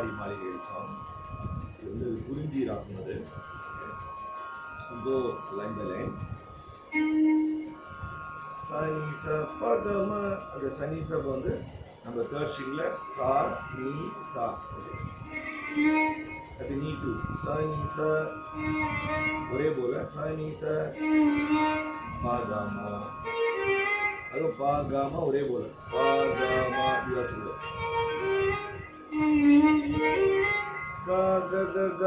கண்ணாடி மாளிகை சாங். இது வந்து குறிஞ்சி ராகம். அது லைன் பை லைன். சனி ச பகம. அந்த சனி சப் வந்து நம்ம தேர்ட் ஸ்ட்ரிங்ல சா நீ சா. அது நீ டூ. சனி ச ஒரே போல சனி ச பாகாமா. அதுவும் பாகாமா ஒரே போல பாகாமா விவாசிக்கூட. கா க க க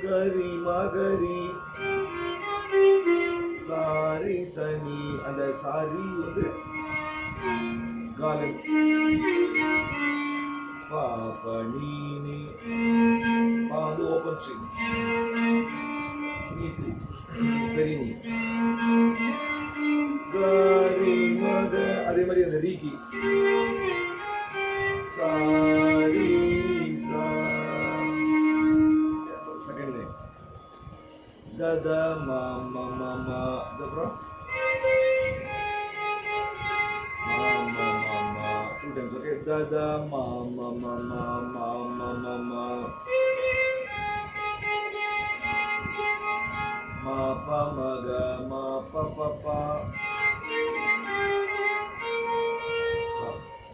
கரி மகரி சாரி சனி. அந்த சாரி வந்து காலன். பாப நீ பா வந்து ஓப்பன் ஸ்ட்ரிங். நீ டூ பெரிய நீ. கரி மக அதே மாதிரி அந்த ரீகி சாரி சா. செகண்ட் லைன் தத மா மா மா மா. அதுக்கப்புறம் மா மா மா மா. Two times. ஓகே. தத மா மா மா மா மா மா மா மா. மா ப மக மா ப ப ப.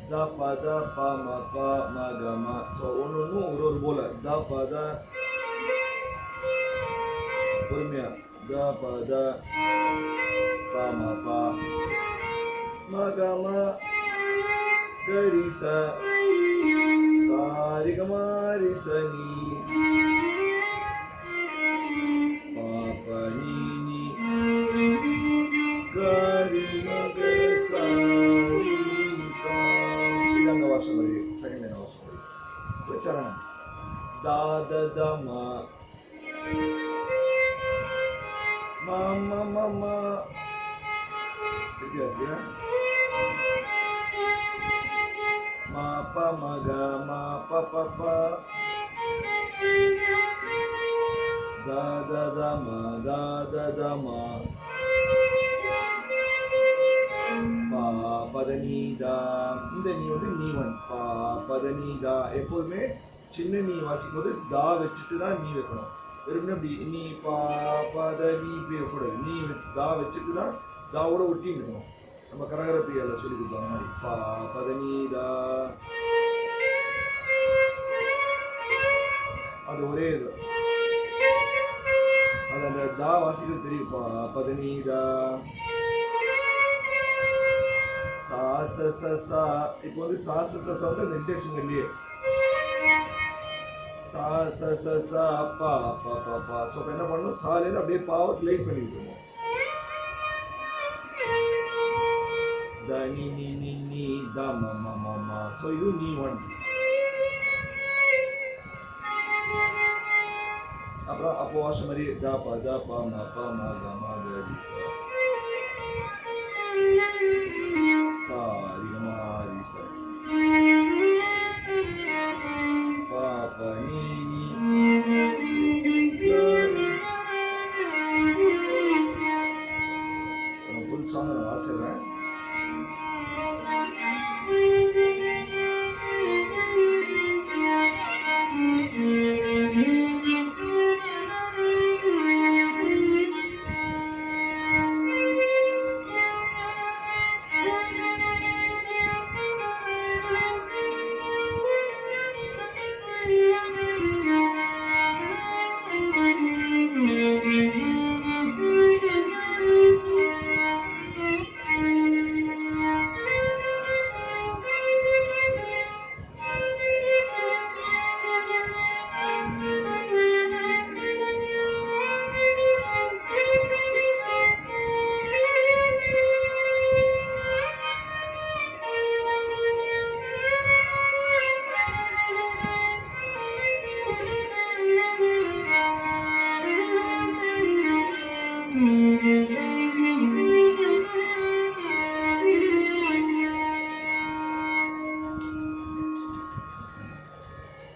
த ப த ப ம ப ம க ம. ஸோ ஒன்று ஒன்றும் ஒரு போல. த ப த பொறுமையா. த ப த ப ம ப ம க ம கரி ச சாரி க ம ரி ச நீ பா ப நீ நீ கரி மக சாரி சா. இதாங்க வாசம் வரி. செகண்ட் லைன் வாசம் வரி. உச்சாரணம் தா த த ம மா மா மா மா. திருப்பி வாசிக்கிறேன். மா ப ம க மா ப ப ப. த த த ம த த த ம. பா பத நீ தா. இந்த நீ வந்து நீ ஒன். பா பத நீ தா. எப்போதுமே சின்ன நீ வாசிக்கும் போது தா வச்சுட்டு தான் நீ வைக்கணும். வெறும்னா அப்படி நீ பா பத நீ இப்படி வைக்கக்கூடாது. நீ தா வச்சுட்டு தான் தாவோட ஒட்டி இருக்கணும். நம்ம கரகரப்பியால சொல்லி கொடுத்தாங்க மாதிரி. பா பத நீ தா. அது ஒரே இது. அது அந்த தா வாசிக்கிறது தெரியும். பா பத நீ தா. சா ச ச சா. இப்போ வந்து சா ச ச சா வந்து அந்த இன்டெக்ஷன் இல்லையே. சா ச ச சா பா பா பா பா. ஸோ இப்போ என்ன பண்ணணும், சாலேருந்து அப்படியே பாவை லைட் பண்ணிட்டு இருக்கோம். த நீ நீ நீ நீ த ம ம ம ம. ஸோ இது நீ ஒன். அப்புறம் அப்போ வாசம் மாதிரி த ப த ப ம ப ம க ம க ரி சா. சாரி